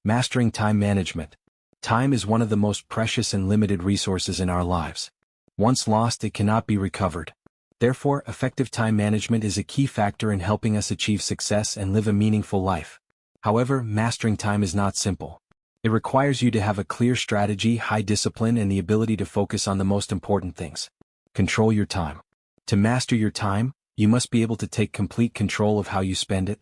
Mastering time management. Time is one of the most precious and limited resources in our lives. Once lost, it cannot be recovered. Therefore, effective time management is a key factor in helping us achieve success and live a meaningful life. However, mastering time is not simple. It requires you to have a clear strategy, high discipline, and the ability to focus on the most important things. Control your time. To master your time, you must be able to take complete control of how you spend it.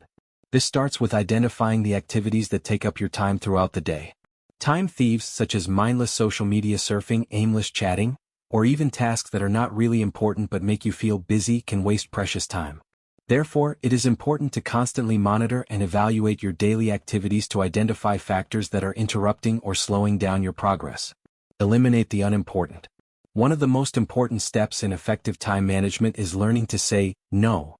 This starts with identifying the activities that take up your time throughout the day. Time thieves such as mindless social media surfing, aimless chatting, or even tasks that are not really important but make you feel busy can waste precious time. Therefore, it is important to constantly monitor and evaluate your daily activities to identify factors that are interrupting or slowing down your progress. Eliminate the unimportant. One of the most important steps in effective time management is learning to say no.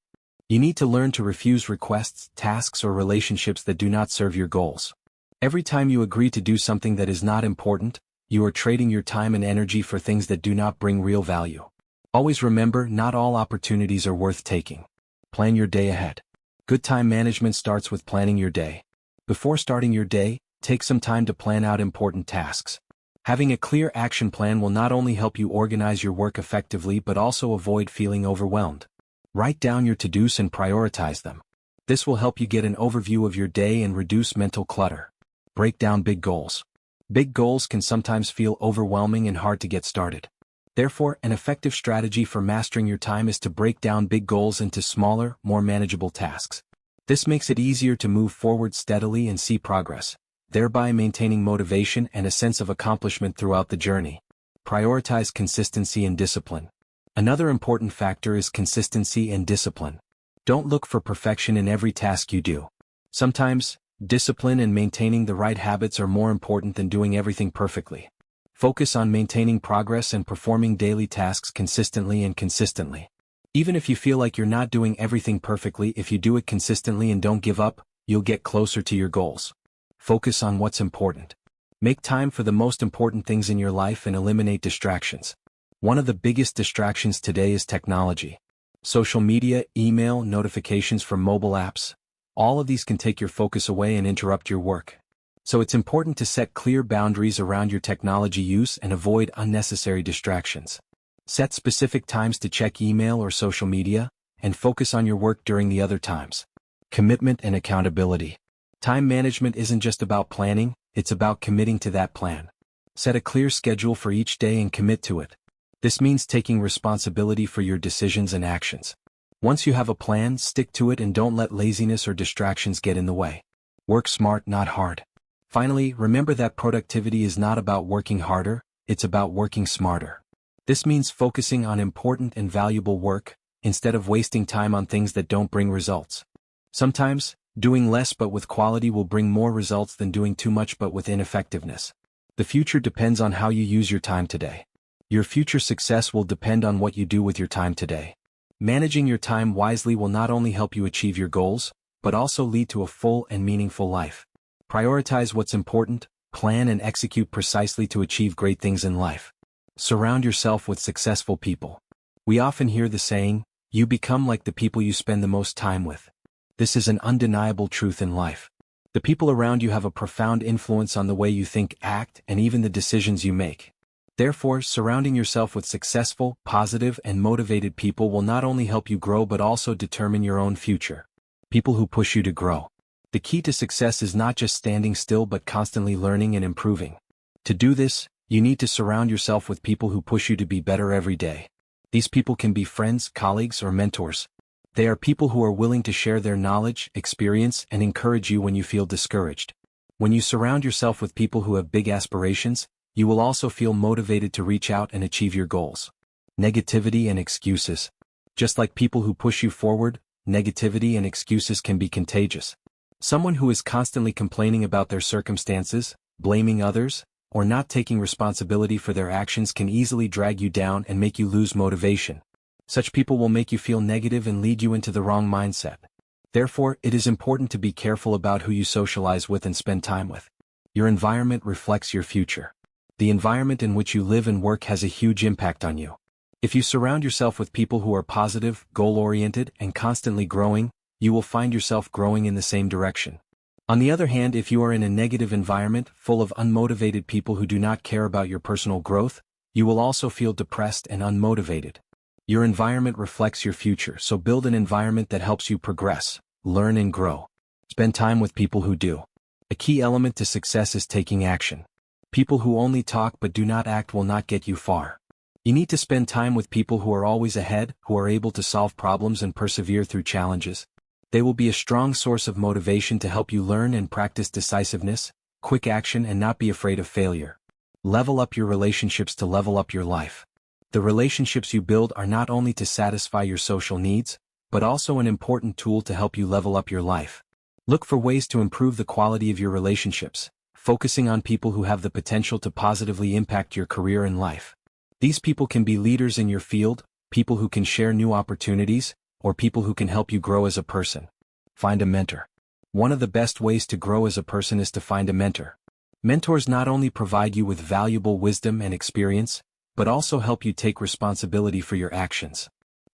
You need to learn to refuse requests, tasks, or relationships that do not serve your goals. Every time you agree to do something that is not important, you are trading your time and energy for things that do not bring real value. Always remember, not all opportunities are worth taking. Plan your day ahead. Good time management starts with planning your day. Before starting your day, take some time to plan out important tasks. Having a clear action plan will not only help you organize your work effectively but also avoid feeling overwhelmed. Write down your to-dos and prioritize them. This will help you get an overview of your day and reduce mental clutter. Break down big goals. Big goals can sometimes feel overwhelming and hard to get started. Therefore, an effective strategy for mastering your time is to break down big goals into smaller, more manageable tasks. This makes it easier to move forward steadily and see progress, thereby maintaining motivation and a sense of accomplishment throughout the journey. Prioritize consistency and discipline. Another important factor is consistency and discipline. Don't look for perfection in every task you do. Sometimes, discipline and maintaining the right habits are more important than doing everything perfectly. Focus on maintaining progress and performing daily tasks consistently and consistently. Even if you feel like you're not doing everything perfectly, if you do it consistently and don't give up, you'll get closer to your goals. Focus on what's important. Make time for the most important things in your life and eliminate distractions. One of the biggest distractions today is technology. Social media, email, notifications from mobile apps. All of these can take your focus away and interrupt your work. So it's important to set clear boundaries around your technology use and avoid unnecessary distractions. Set specific times to check email or social media, and focus on your work during the other times. Commitment and accountability. Time management isn't just about planning, it's about committing to that plan. Set a clear schedule for each day and commit to it. This means taking responsibility for your decisions and actions. Once you have a plan, stick to it and don't let laziness or distractions get in the way. Work smart, not hard. Finally, remember that productivity is not about working harder, it's about working smarter. This means focusing on important and valuable work, instead of wasting time on things that don't bring results. Sometimes, doing less but with quality will bring more results than doing too much but with ineffectiveness. The future depends on how you use your time today. Your future success will depend on what you do with your time today. Managing your time wisely will not only help you achieve your goals, but also lead to a full and meaningful life. Prioritize what's important, plan and execute precisely to achieve great things in life. Surround yourself with successful people. We often hear the saying, you become like the people you spend the most time with. This is an undeniable truth in life. The people around you have a profound influence on the way you think, act, and even the decisions you make. Therefore, surrounding yourself with successful, positive, and motivated people will not only help you grow but also determine your own future. People who push you to grow. The key to success is not just standing still but constantly learning and improving. To do this, you need to surround yourself with people who push you to be better every day. These people can be friends, colleagues, or mentors. They are people who are willing to share their knowledge, experience, and encourage you when you feel discouraged. When you surround yourself with people who have big aspirations, you will also feel motivated to reach out and achieve your goals. Negativity and excuses. Just like people who push you forward, negativity and excuses can be contagious. Someone who is constantly complaining about their circumstances, blaming others, or not taking responsibility for their actions can easily drag you down and make you lose motivation. Such people will make you feel negative and lead you into the wrong mindset. Therefore, it is important to be careful about who you socialize with and spend time with. Your environment reflects your future. The environment in which you live and work has a huge impact on you. If you surround yourself with people who are positive, goal-oriented, and constantly growing, you will find yourself growing in the same direction. On the other hand, if you are in a negative environment full of unmotivated people who do not care about your personal growth, you will also feel depressed and unmotivated. Your environment reflects your future, so build an environment that helps you progress, learn and grow. Spend time with people who do. A key element to success is taking action. People who only talk but do not act will not get you far. You need to spend time with people who are always ahead, who are able to solve problems and persevere through challenges. They will be a strong source of motivation to help you learn and practice decisiveness, quick action, and not be afraid of failure. Level up your relationships to level up your life. The relationships you build are not only to satisfy your social needs, but also an important tool to help you level up your life. Look for ways to improve the quality of your relationships, focusing on people who have the potential to positively impact your career and life. These people can be leaders in your field, people who can share new opportunities, or people who can help you grow as a person. Find a mentor. One of the best ways to grow as a person is to find a mentor. Mentors not only provide you with valuable wisdom and experience, but also help you take responsibility for your actions.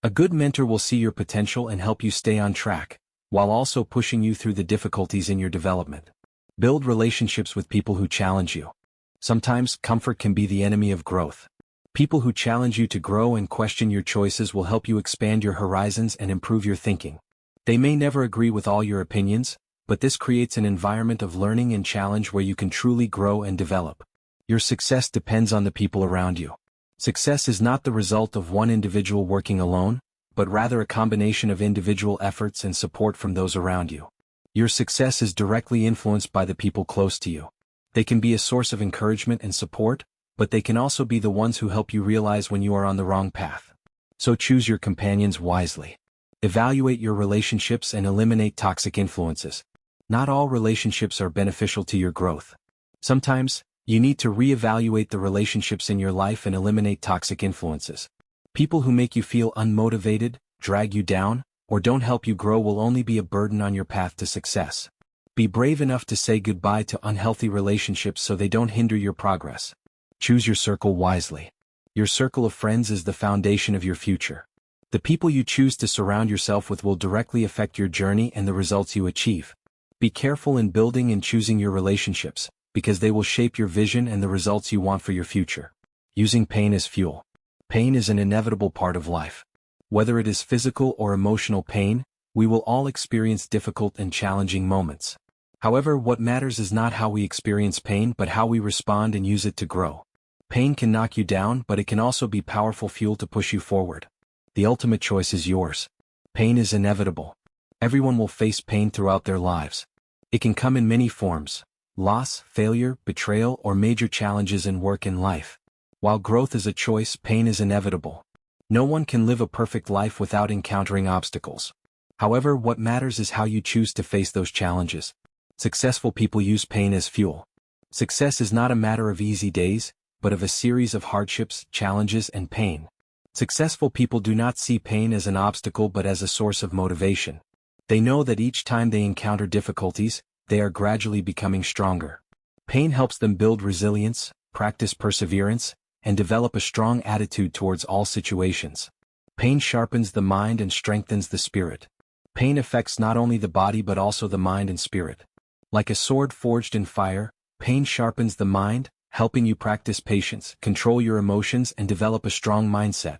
A good mentor will see your potential and help you stay on track, while also pushing you through the difficulties in your development. Build relationships with people who challenge you. Sometimes, comfort can be the enemy of growth. People who challenge you to grow and question your choices will help you expand your horizons and improve your thinking. They may never agree with all your opinions, but this creates an environment of learning and challenge where you can truly grow and develop. Your success depends on the people around you. Success is not the result of one individual working alone, but rather a combination of individual efforts and support from those around you. Your success is directly influenced by the people close to you. They can be a source of encouragement and support, but they can also be the ones who help you realize when you are on the wrong path. So choose your companions wisely. Evaluate your relationships and eliminate toxic influences. Not all relationships are beneficial to your growth. Sometimes, you need to reevaluate the relationships in your life and eliminate toxic influences. People who make you feel unmotivated, drag you down, or don't help you grow will only be a burden on your path to success. Be brave enough to say goodbye to unhealthy relationships so they don't hinder your progress. Choose your circle wisely. Your circle of friends is the foundation of your future. The people you choose to surround yourself with will directly affect your journey and the results you achieve. Be careful in building and choosing your relationships, because they will shape your vision and the results you want for your future. Using pain as fuel. Pain is an inevitable part of life. Whether it is physical or emotional pain, we will all experience difficult and challenging moments. However, what matters is not how we experience pain but how we respond and use it to grow. Pain can knock you down, but it can also be powerful fuel to push you forward. The ultimate choice is yours. Pain is inevitable. Everyone will face pain throughout their lives. It can come in many forms: loss, failure, betrayal, or major challenges in work and life. While growth is a choice, pain is inevitable. No one can live a perfect life without encountering obstacles. However, what matters is how you choose to face those challenges. Successful people use pain as fuel. Success is not a matter of easy days, but of a series of hardships, challenges, and pain. Successful people do not see pain as an obstacle but as a source of motivation. They know that each time they encounter difficulties, they are gradually becoming stronger. Pain helps them build resilience, practice perseverance, and develop a strong attitude towards all situations. Pain sharpens the mind and strengthens the spirit. Pain affects not only the body but also the mind and spirit. Like a sword forged in fire, pain sharpens the mind, helping you practice patience, control your emotions, and develop a strong mindset.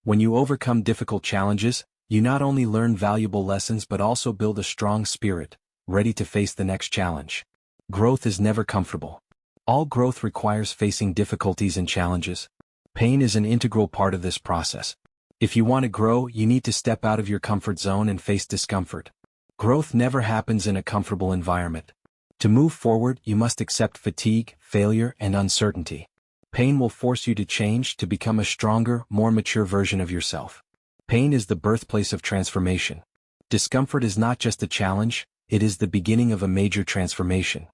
When you overcome difficult challenges, you not only learn valuable lessons but also build a strong spirit, ready to face the next challenge. Growth is never comfortable. All growth requires facing difficulties and challenges. Pain is an integral part of this process. If you want to grow, you need to step out of your comfort zone and face discomfort. Growth never happens in a comfortable environment. To move forward, you must accept fatigue, failure, and uncertainty. Pain will force you to change, to become a stronger, more mature version of yourself. Pain is the birthplace of transformation. Discomfort is not just a challenge, it is the beginning of a major transformation.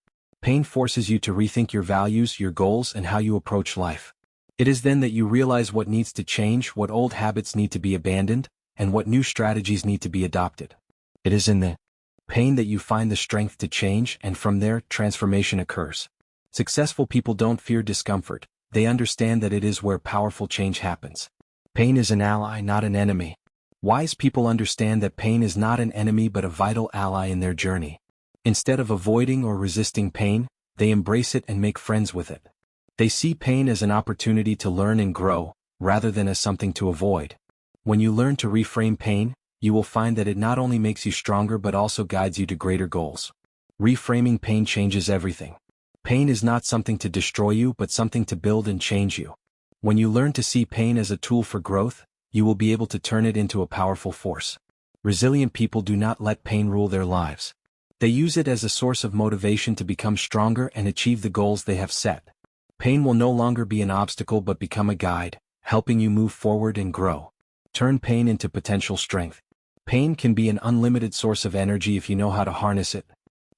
Pain forces you to rethink your values, your goals, and how you approach life. It is then that you realize what needs to change, what old habits need to be abandoned, and what new strategies need to be adopted. It is in the pain that you find the strength to change, and from there, transformation occurs. Successful people don't fear discomfort, they understand that it is where powerful change happens. Pain is an ally, not an enemy. Wise people understand that pain is not an enemy but a vital ally in their journey. Instead of avoiding or resisting pain, they embrace it and make friends with it. They see pain as an opportunity to learn and grow, rather than as something to avoid. When you learn to reframe pain, you will find that it not only makes you stronger but also guides you to greater goals. Reframing pain changes everything. Pain is not something to destroy you but something to build and change you. When you learn to see pain as a tool for growth, you will be able to turn it into a powerful force. Resilient people do not let pain rule their lives. They use it as a source of motivation to become stronger and achieve the goals they have set. Pain will no longer be an obstacle but become a guide, helping you move forward and grow. Turn pain into potential strength. Pain can be an unlimited source of energy if you know how to harness it.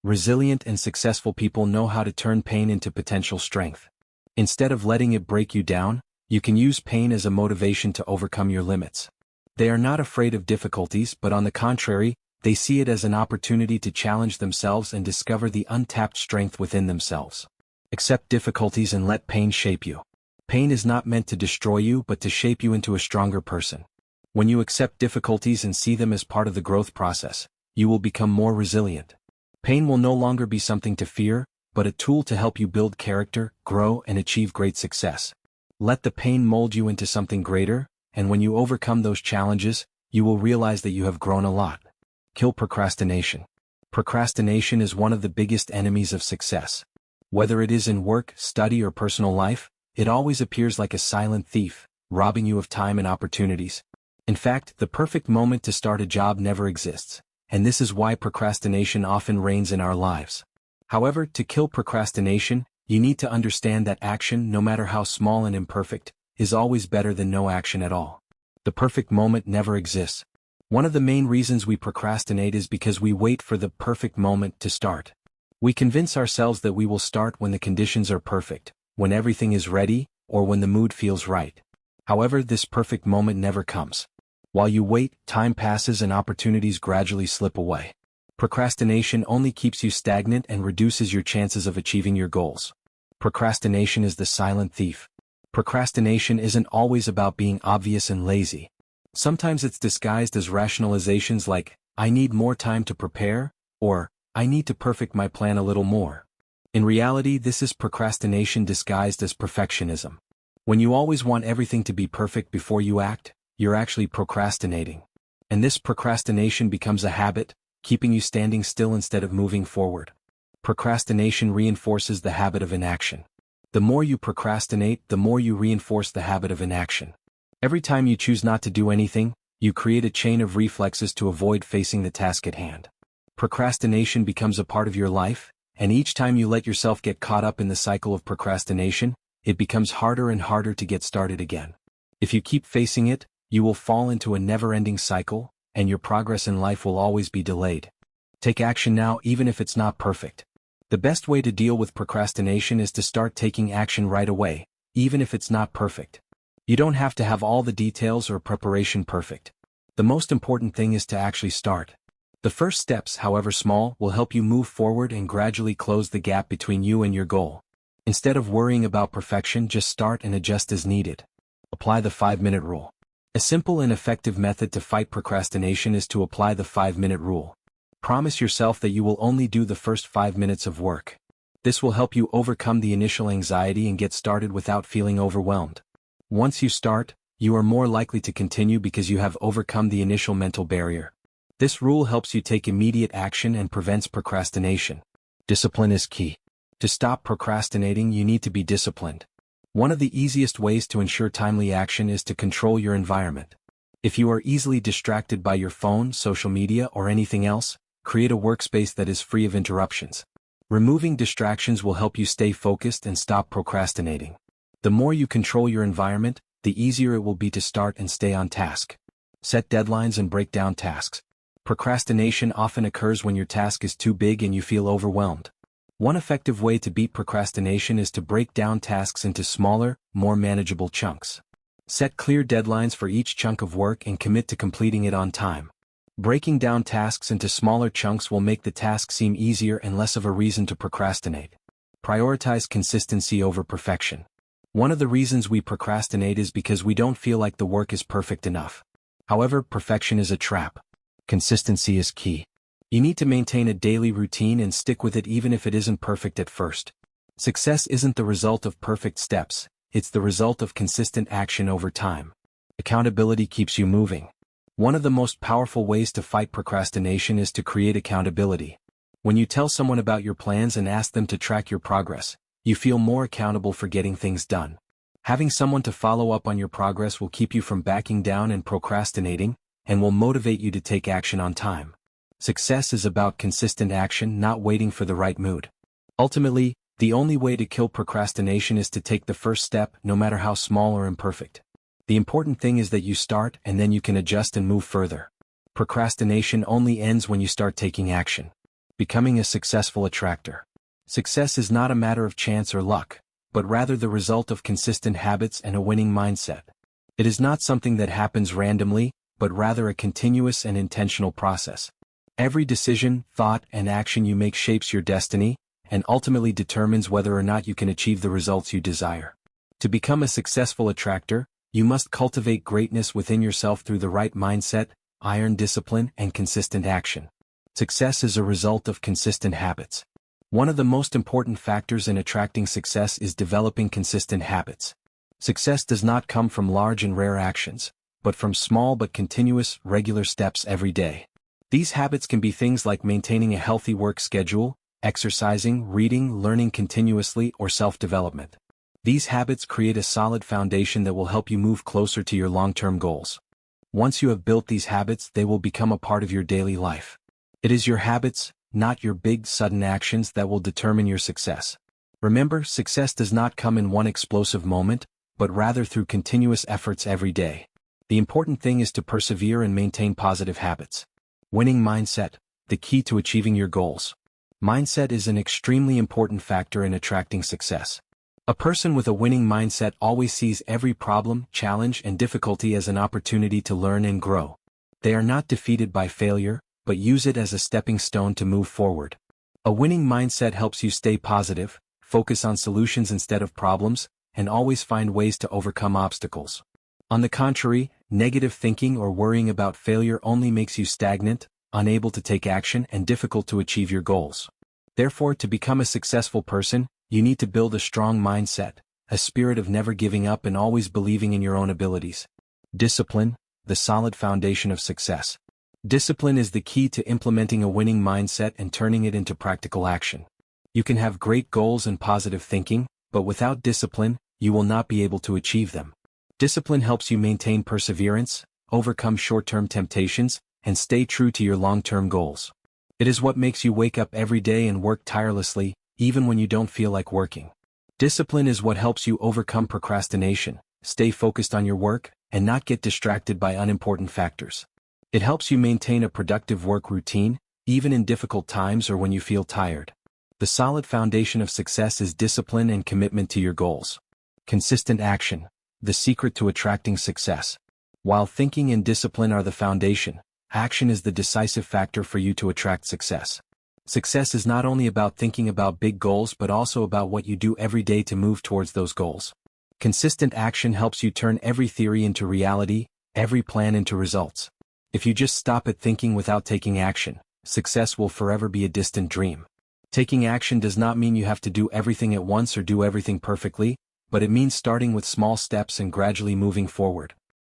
Resilient and successful people know how to turn pain into potential strength. Instead of letting it break you down, you can use pain as a motivation to overcome your limits. They are not afraid of difficulties, but on the contrary, they see it as an opportunity to challenge themselves and discover the untapped strength within themselves. Accept difficulties and let pain shape you. Pain is not meant to destroy you but to shape you into a stronger person. When you accept difficulties and see them as part of the growth process, you will become more resilient. Pain will no longer be something to fear, but a tool to help you build character, grow, and achieve great success. Let the pain mold you into something greater, and when you overcome those challenges, you will realize that you have grown a lot. Kill procrastination. Procrastination is one of the biggest enemies of success. Whether it is in work, study, or personal life, it always appears like a silent thief, robbing you of time and opportunities. In fact, the perfect moment to start a job never exists, and this is why procrastination often reigns in our lives. However, to kill procrastination, you need to understand that action, no matter how small and imperfect, is always better than no action at all. The perfect moment never exists. One of the main reasons we procrastinate is because we wait for the perfect moment to start. We convince ourselves that we will start when the conditions are perfect, when everything is ready, or when the mood feels right. However, this perfect moment never comes. While you wait, time passes and opportunities gradually slip away. Procrastination only keeps you stagnant and reduces your chances of achieving your goals. Procrastination is the silent thief. Procrastination isn't always about being obvious and lazy. Sometimes it's disguised as rationalizations like, I need more time to prepare, or, I need to perfect my plan a little more. In reality, this is procrastination disguised as perfectionism. When you always want everything to be perfect before you act, you're actually procrastinating. And this procrastination becomes a habit, keeping you standing still instead of moving forward. Procrastination reinforces the habit of inaction. The more you procrastinate, the more you reinforce the habit of inaction. Every time you choose not to do anything, you create a chain of reflexes to avoid facing the task at hand. Procrastination becomes a part of your life, and each time you let yourself get caught up in the cycle of procrastination, it becomes harder and harder to get started again. If you keep facing it, you will fall into a never-ending cycle, and your progress in life will always be delayed. Take action now even if it's not perfect. The best way to deal with procrastination is to start taking action right away, even if it's not perfect. You don't have to have all the details or preparation perfect. The most important thing is to actually start. The first steps, however small, will help you move forward and gradually close the gap between you and your goal. Instead of worrying about perfection, just start and adjust as needed. Apply the 5-minute rule. A simple and effective method to fight procrastination is to apply the 5-minute rule. Promise yourself that you will only do the first 5 minutes of work. This will help you overcome the initial anxiety and get started without feeling overwhelmed. Once you start, you are more likely to continue because you have overcome the initial mental barrier. This rule helps you take immediate action and prevents procrastination. Discipline is key. To stop procrastinating, you need to be disciplined. One of the easiest ways to ensure timely action is to control your environment. If you are easily distracted by your phone, social media, or anything else, create a workspace that is free of interruptions. Removing distractions will help you stay focused and stop procrastinating. The more you control your environment, the easier it will be to start and stay on task. Set deadlines and break down tasks. Procrastination often occurs when your task is too big and you feel overwhelmed. One effective way to beat procrastination is to break down tasks into smaller, more manageable chunks. Set clear deadlines for each chunk of work and commit to completing it on time. Breaking down tasks into smaller chunks will make the task seem easier and less of a reason to procrastinate. Prioritize consistency over perfection. One of the reasons we procrastinate is because we don't feel like the work is perfect enough. However, perfection is a trap. Consistency is key. You need to maintain a daily routine and stick with it even if it isn't perfect at first. Success isn't the result of perfect steps, it's the result of consistent action over time. Accountability keeps you moving. One of the most powerful ways to fight procrastination is to create accountability. When you tell someone about your plans and ask them to track your progress, you feel more accountable for getting things done. Having someone to follow up on your progress will keep you from backing down and procrastinating, and will motivate you to take action on time. Success is about consistent action, not waiting for the right mood. Ultimately, the only way to kill procrastination is to take the first step, no matter how small or imperfect. The important thing is that you start and then you can adjust and move further. Procrastination only ends when you start taking action. Becoming a successful attractor. Success is not a matter of chance or luck, but rather the result of consistent habits and a winning mindset. It is not something that happens randomly, but rather a continuous and intentional process. Every decision, thought, and action you make shapes your destiny, and ultimately determines whether or not you can achieve the results you desire. To become a successful attractor, you must cultivate greatness within yourself through the right mindset, iron discipline, and consistent action. Success is a result of consistent habits. One of the most important factors in attracting success is developing consistent habits. Success does not come from large and rare actions, but from small but continuous, regular steps every day. These habits can be things like maintaining a healthy work schedule, exercising, reading, learning continuously, or self-development. These habits create a solid foundation that will help you move closer to your long-term goals. Once you have built these habits, they will become a part of your daily life. It is your habits, not your big, sudden actions, that will determine your success. Remember, success does not come in one explosive moment, but rather through continuous efforts every day. The important thing is to persevere and maintain positive habits. Winning mindset, the key to achieving your goals. Mindset is an extremely important factor in attracting success. A person with a winning mindset always sees every problem, challenge, and difficulty as an opportunity to learn and grow. They are not defeated by failure, but use it as a stepping stone to move forward. A winning mindset helps you stay positive, focus on solutions instead of problems, and always find ways to overcome obstacles. On the contrary, negative thinking or worrying about failure only makes you stagnant, unable to take action, and difficult to achieve your goals. Therefore, to become a successful person, you need to build a strong mindset, a spirit of never giving up and always believing in your own abilities. Discipline, the solid foundation of success. Discipline is the key to implementing a winning mindset and turning it into practical action. You can have great goals and positive thinking, but without discipline, you will not be able to achieve them. Discipline helps you maintain perseverance, overcome short-term temptations, and stay true to your long-term goals. It is what makes you wake up every day and work tirelessly, even when you don't feel like working. Discipline is what helps you overcome procrastination, stay focused on your work, and not get distracted by unimportant factors. It helps you maintain a productive work routine, even in difficult times or when you feel tired. The solid foundation of success is discipline and commitment to your goals. Consistent action, the secret to attracting success. While thinking and discipline are the foundation, action is the decisive factor for you to attract success. Success is not only about thinking about big goals but also about what you do every day to move towards those goals. Consistent action helps you turn every theory into reality, every plan into results. If you just stop at thinking without taking action, success will forever be a distant dream. Taking action does not mean you have to do everything at once or do everything perfectly, but it means starting with small steps and gradually moving forward.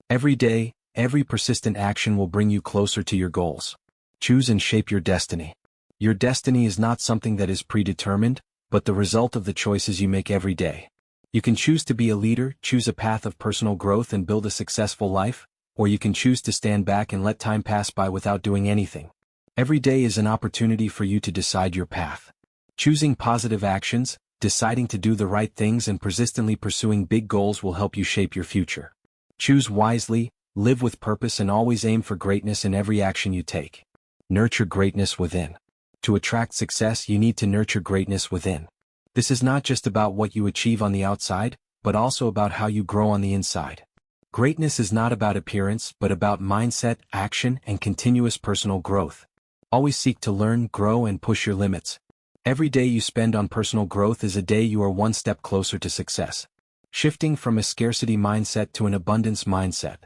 Every day, every persistent action will bring you closer to your goals. Choose and shape your destiny. Your destiny is not something that is predetermined, but the result of the choices you make every day. You can choose to be a leader, choose a path of personal growth and build a successful life, or you can choose to stand back and let time pass by without doing anything. Every day is an opportunity for you to decide your path. Choosing positive actions, deciding to do the right things and persistently pursuing big goals will help you shape your future. Choose wisely, live with purpose and always aim for greatness in every action you take. Nurture greatness within. To attract success, you need to nurture greatness within. This is not just about what you achieve on the outside, but also about how you grow on the inside. Greatness is not about appearance, but about mindset, action, and continuous personal growth. Always seek to learn, grow, and push your limits. Every day you spend on personal growth is a day you are one step closer to success. Shifting from a scarcity mindset to an abundance mindset.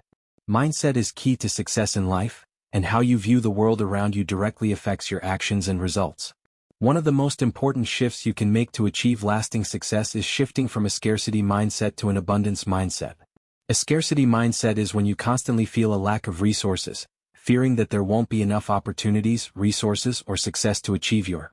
Mindset is key to success in life, and how you view the world around you directly affects your actions and results. One of the most important shifts you can make to achieve lasting success is shifting from a scarcity mindset to an abundance mindset. A scarcity mindset is when you constantly feel a lack of resources, fearing that there won't be enough opportunities, resources, or success to achieve your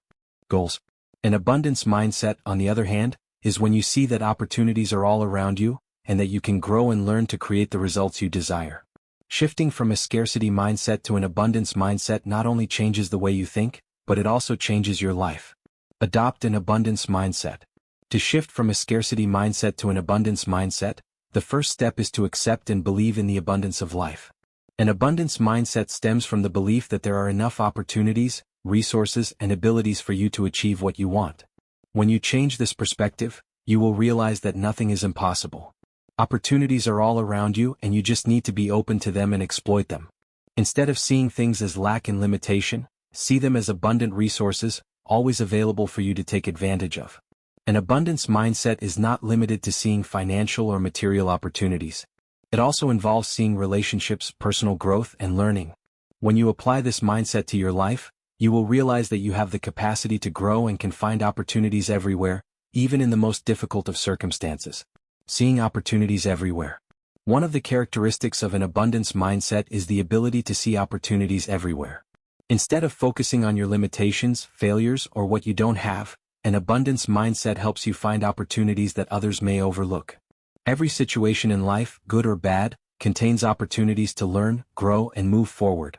goals. An abundance mindset, on the other hand, is when you see that opportunities are all around you, and that you can grow and learn to create the results you desire. Shifting from a scarcity mindset to an abundance mindset not only changes the way you think, but it also changes your life. Adopt an abundance mindset. To shift from a scarcity mindset to an abundance mindset, the first step is to accept and believe in the abundance of life. An abundance mindset stems from the belief that there are enough opportunities, resources, and abilities for you to achieve what you want. When you change this perspective, you will realize that nothing is impossible. Opportunities are all around you and you just need to be open to them and exploit them. Instead of seeing things as lack and limitation, see them as abundant resources, always available for you to take advantage of. An abundance mindset is not limited to seeing financial or material opportunities. It also involves seeing relationships, personal growth, and learning. When you apply this mindset to your life, you will realize that you have the capacity to grow and can find opportunities everywhere, even in the most difficult of circumstances. Seeing opportunities everywhere. One of the characteristics of an abundance mindset is the ability to see opportunities everywhere. Instead of focusing on your limitations, failures, or what you don't have, an abundance mindset helps you find opportunities that others may overlook. Every situation in life, good or bad, contains opportunities to learn, grow, and move forward.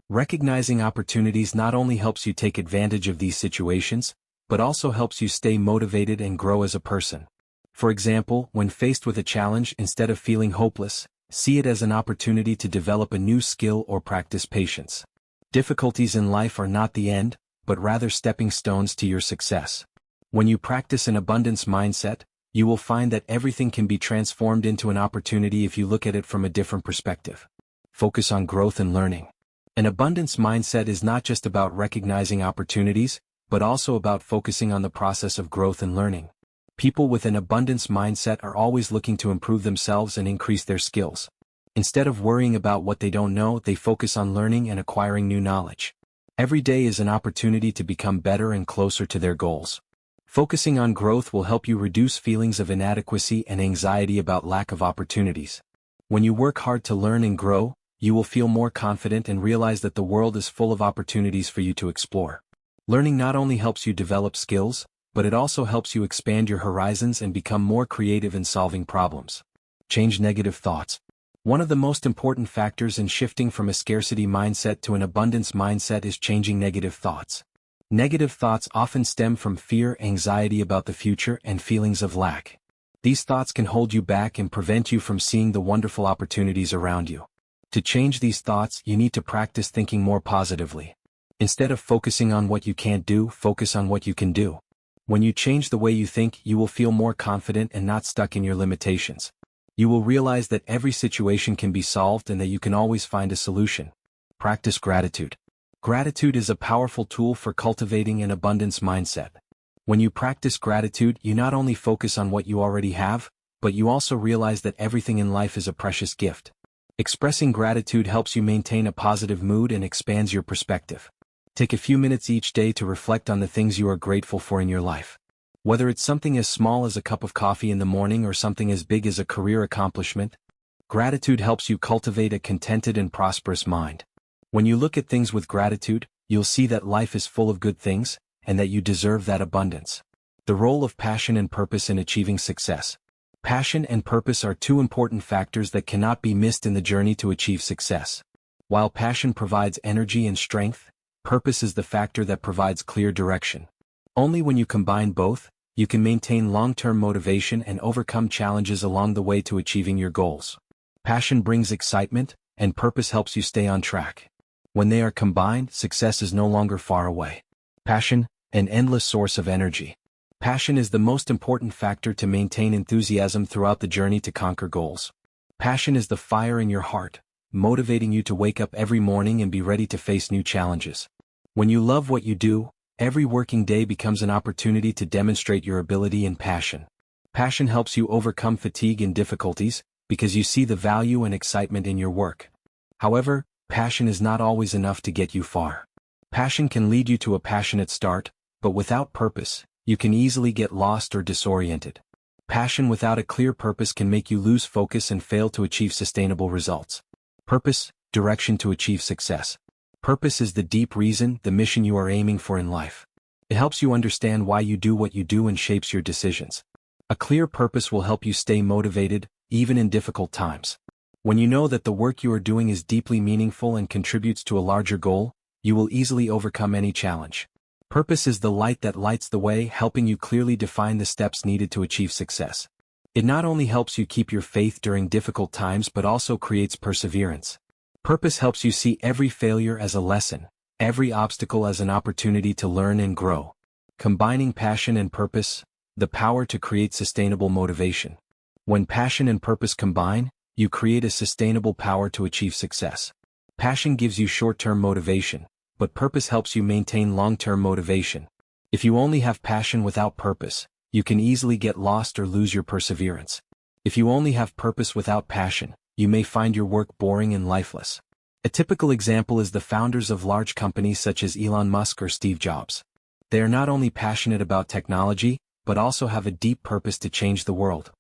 Recognizing opportunities not only helps you take advantage of these situations, but also helps you stay motivated and grow as a person. For example, when faced with a challenge, instead of feeling hopeless, see it as an opportunity to develop a new skill or practice patience. Difficulties in life are not the end, but rather stepping stones to your success. When you practice an abundance mindset, you will find that everything can be transformed into an opportunity if you look at it from a different perspective. Focus on growth and learning. An abundance mindset is not just about recognizing opportunities, but also about focusing on the process of growth and learning. People with an abundance mindset are always looking to improve themselves and increase their skills. Instead of worrying about what they don't know, they focus on learning and acquiring new knowledge. Every day is an opportunity to become better and closer to their goals. Focusing on growth will help you reduce feelings of inadequacy and anxiety about lack of opportunities. When you work hard to learn and grow, you will feel more confident and realize that the world is full of opportunities for you to explore. Learning not only helps you develop skills, but it also helps you expand your horizons and become more creative in solving problems. Change negative thoughts. One of the most important factors in shifting from a scarcity mindset to an abundance mindset is changing negative thoughts. Negative thoughts often stem from fear, anxiety about the future, and feelings of lack. These thoughts can hold you back and prevent you from seeing the wonderful opportunities around you. To change these thoughts, you need to practice thinking more positively. Instead of focusing on what you can't do, focus on what you can do. When you change the way you think, you will feel more confident and not stuck in your limitations. You will realize that every situation can be solved and that you can always find a solution. Practice gratitude. Gratitude is a powerful tool for cultivating an abundance mindset. When you practice gratitude, you not only focus on what you already have, but you also realize that everything in life is a precious gift. Expressing gratitude helps you maintain a positive mood and expands your perspective. Take a few minutes each day to reflect on the things you are grateful for in your life. Whether it's something as small as a cup of coffee in the morning or something as big as a career accomplishment, gratitude helps you cultivate a contented and prosperous mind. When you look at things with gratitude, you'll see that life is full of good things, and that you deserve that abundance. The role of passion and purpose in achieving success. Passion and purpose are two important factors that cannot be missed in the journey to achieve success. While passion provides energy and strength, purpose is the factor that provides clear direction. Only when you combine both, you can maintain long-term motivation and overcome challenges along the way to achieving your goals. Passion brings excitement, and purpose helps you stay on track. When they are combined, success is no longer far away. Passion, an endless source of energy. Passion is the most important factor to maintain enthusiasm throughout the journey to conquer goals. Passion is the fire in your heart, motivating you to wake up every morning and be ready to face new challenges. When you love what you do, every working day becomes an opportunity to demonstrate your ability and passion. Passion helps you overcome fatigue and difficulties, because you see the value and excitement in your work. However, passion is not always enough to get you far. Passion can lead you to a passionate start, but without purpose, you can easily get lost or disoriented. Passion without a clear purpose can make you lose focus and fail to achieve sustainable results. Purpose, direction to achieve success. Purpose is the deep reason, the mission you are aiming for in life. It helps you understand why you do what you do and shapes your decisions. A clear purpose will help you stay motivated, even in difficult times. When you know that the work you are doing is deeply meaningful and contributes to a larger goal, you will easily overcome any challenge. Purpose is the light that lights the way, helping you clearly define the steps needed to achieve success. It not only helps you keep your faith during difficult times but also creates perseverance. Purpose helps you see every failure as a lesson, every obstacle as an opportunity to learn and grow. Combining passion and purpose, the power to create sustainable motivation. When passion and purpose combine, you create a sustainable power to achieve success. Passion gives you short-term motivation, but purpose helps you maintain long-term motivation. If you only have passion without purpose, you can easily get lost or lose your perseverance. If you only have purpose without passion, you may find your work boring and lifeless. A typical example is the founders of large companies such as Elon Musk or Steve Jobs. They are not only passionate about technology, but also have a deep purpose to change the world.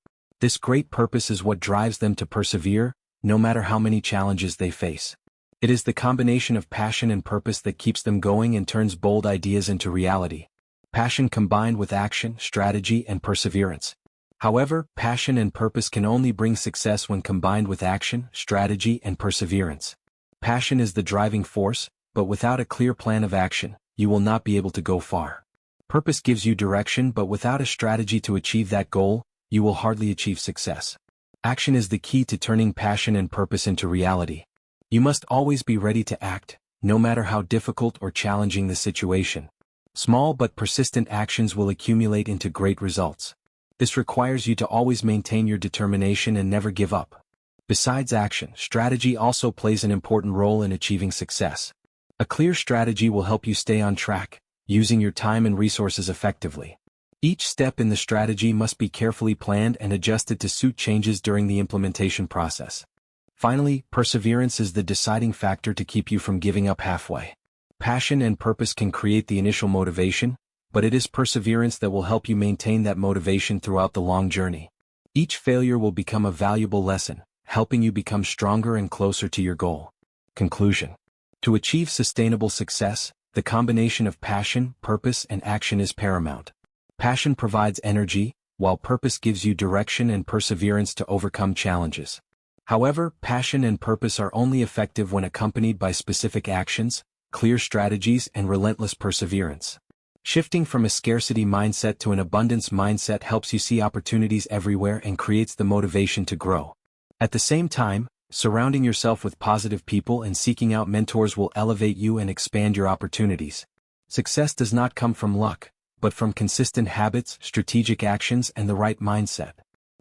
This great purpose is what drives them to persevere, no matter how many challenges they face. It is the combination of passion and purpose that keeps them going and turns bold ideas into reality. Passion combined with action, strategy, and perseverance. However, passion and purpose can only bring success when combined with action, strategy, and perseverance. Passion is the driving force, but without a clear plan of action, you will not be able to go far. Purpose gives you direction, but without a strategy to achieve that goal, you will hardly achieve success. Action is the key to turning passion and purpose into reality. You must always be ready to act, no matter how difficult or challenging the situation. Small but persistent actions will accumulate into great results. This requires you to always maintain your determination and never give up. Besides action, strategy also plays an important role in achieving success. A clear strategy will help you stay on track, using your time and resources effectively. Each step in the strategy must be carefully planned and adjusted to suit changes during the implementation process. Finally, perseverance is the deciding factor to keep you from giving up halfway. Passion and purpose can create the initial motivation, but it is perseverance that will help you maintain that motivation throughout the long journey. Each failure will become a valuable lesson, helping you become stronger and closer to your goal. Conclusion. To achieve sustainable success, the combination of passion, purpose, and action is paramount. Passion provides energy, while purpose gives you direction and perseverance to overcome challenges. However, passion and purpose are only effective when accompanied by specific actions, clear strategies, and relentless perseverance. Shifting from a scarcity mindset to an abundance mindset helps you see opportunities everywhere and creates the motivation to grow. At the same time, surrounding yourself with positive people and seeking out mentors will elevate you and expand your opportunities. Success does not come from luck, but from consistent habits, strategic actions, and the right mindset.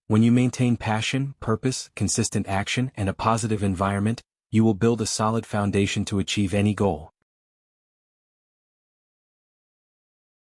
When you maintain passion, purpose, consistent action, and a positive environment, you will build a solid foundation to achieve any goal.